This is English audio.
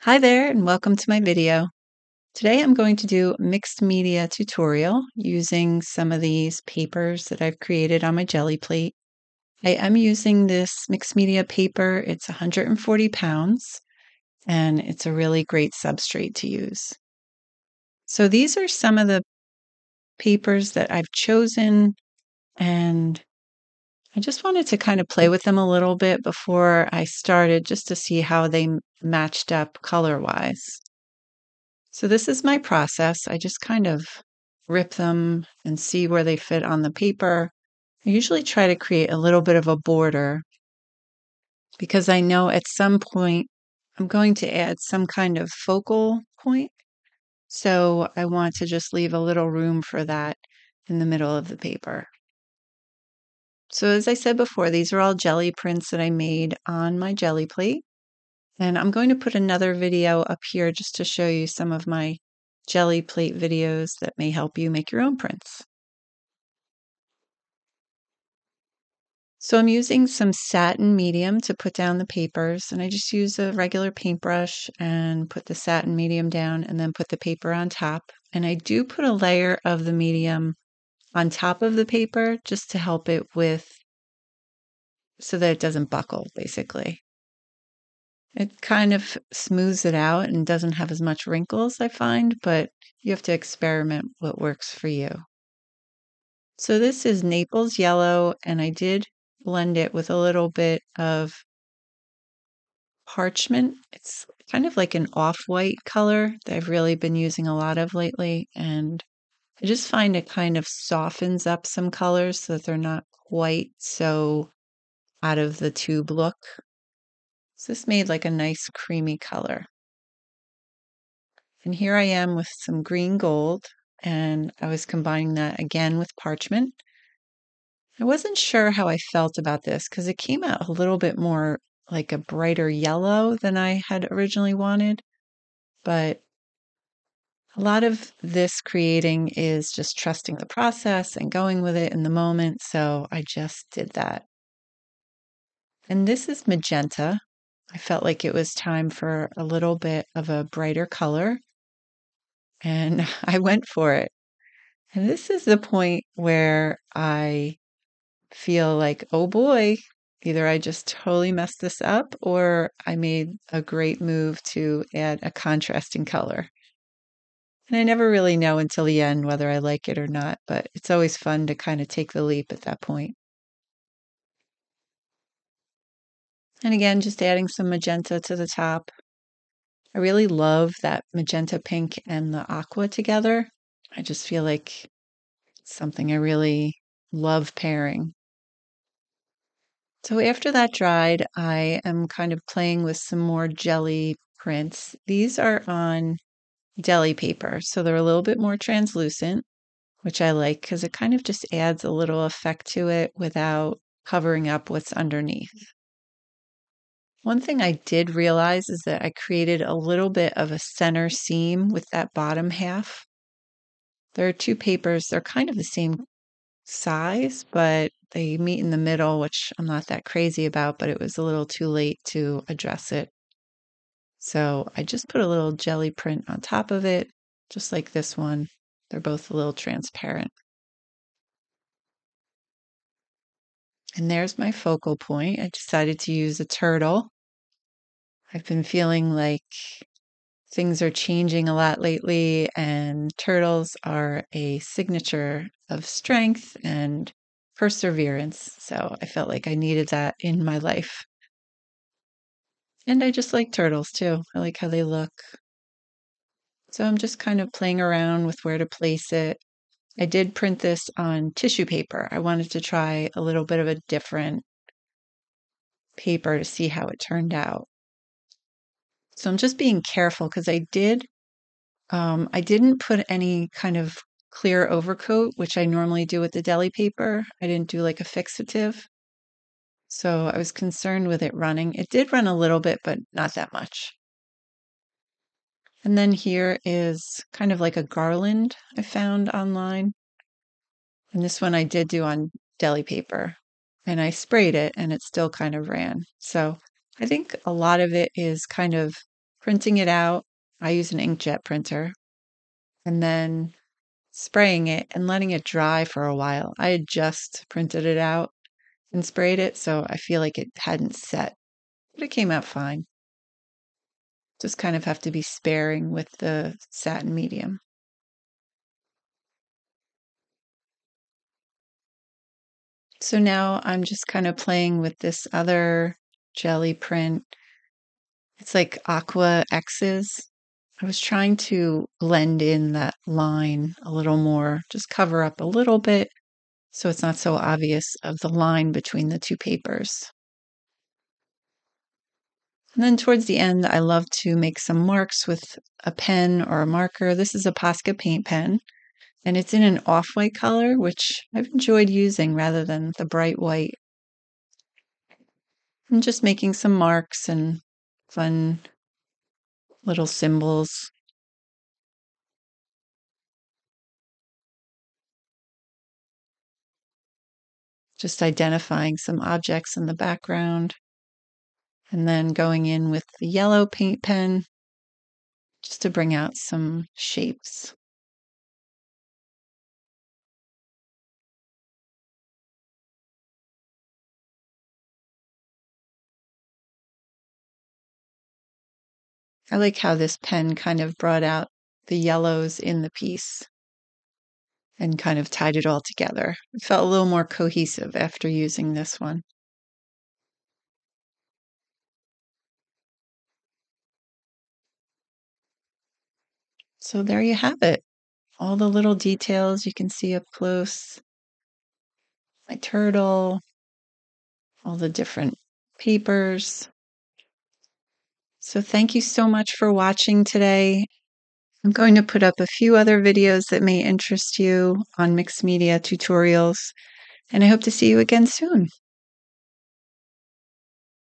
Hi there and welcome to my video. Today I'm going to do a mixed media tutorial using some of these papers that I've created on my jelly plate. I am using this mixed media paper. It's 140 pounds and it's a really great substrate to use. So these are some of the papers that I've chosen, and I just wanted to kind of play with them a little bit before I started just to see how they matched up color-wise. So this is my process. I just kind of rip them and see where they fit on the paper. I usually try to create a little bit of a border because I know at some point I'm going to add some kind of focal point. So I want to just leave a little room for that in the middle of the paper. So as I said before, these are all jelly prints that I made on my jelly plate. And I'm going to put another video up here just to show you some of my jelly plate videos that may help you make your own prints. So I'm using some satin medium to put down the papers, and I just use a regular paintbrush and put the satin medium down and then put the paper on top. And I do put a layer of the medium on top of the paper just to help it so that it doesn't buckle, basically. It kind of smooths it out and doesn't have as much wrinkles, I find, but you have to experiment what works for you. So this is Naples yellow, and I did blend it with a little bit of parchment. It's kind of like an off-white color that I've really been using a lot of lately, and I just find it kind of softens up some colors so that they're not quite so out of the tube look. So this made like a nice creamy color. And here I am with some green gold, and I was combining that again with parchment. I wasn't sure how I felt about this because it came out a little bit more like a brighter yellow than I had originally wanted, but a lot of this creating is just trusting the process and going with it in the moment, so I just did that. And this is magenta. I felt like it was time for a little bit of a brighter color, and I went for it. And this is the point where I feel like, oh boy, either I just totally messed this up or I made a great move to add a contrasting color. And I never really know until the end whether I like it or not, but it's always fun to kind of take the leap at that point. And again, just adding some magenta to the top. I really love that magenta pink and the aqua together. I just feel like it's something I really love pairing. So after that dried, I am kind of playing with some more jelly prints. These are on deli paper, so they're a little bit more translucent, which I like because it kind of just adds a little effect to it without covering up what's underneath. One thing I did realize is that I created a little bit of a center seam with that bottom half. There are two papers, they're kind of the same size, but they meet in the middle, which I'm not that crazy about, but it was a little too late to address it. So I just put a little jelly print on top of it, just like this one. They're both a little transparent. And there's my focal point. I decided to use a turtle. I've been feeling like things are changing a lot lately, and turtles are a signature of strength and perseverance. So I felt like I needed that in my life. And I just like turtles too. I like how they look. So I'm just kind of playing around with where to place it. I did print this on tissue paper. I wanted to try a little bit of a different paper to see how it turned out. So I'm just being careful because I didn't put any kind of clear overcoat, which I normally do with the deli paper. I didn't do like a fixative. So I was concerned with it running. It did run a little bit, but not that much. And then here is kind of like a garland I found online. And this one I did do on deli paper. And I sprayed it and it still kind of ran. So I think a lot of it is kind of printing it out. I use an inkjet printer, and then spraying it and letting it dry for a while. I had just printed it out and sprayed it, so I feel like it hadn't set, but it came out fine. Just kind of have to be sparing with the satin medium. So now I'm just kind of playing with this other jelly print. It's like aqua X's. I was trying to blend in that line a little more, just cover up a little bit so it's not so obvious of the line between the two papers. And then towards the end, I love to make some marks with a pen or a marker. This is a Posca paint pen, and it's in an off-white color, which I've enjoyed using rather than the bright white. I'm just making some marks and fun little symbols. Just identifying some objects in the background, and then going in with the yellow paint pen just to bring out some shapes. I like how this pen kind of brought out the yellows in the piece and kind of tied it all together. It felt a little more cohesive after using this one. So there you have it. All the little details you can see up close. My turtle, all the different papers. So thank you so much for watching today. I'm going to put up a few other videos that may interest you on mixed media tutorials, and I hope to see you again soon.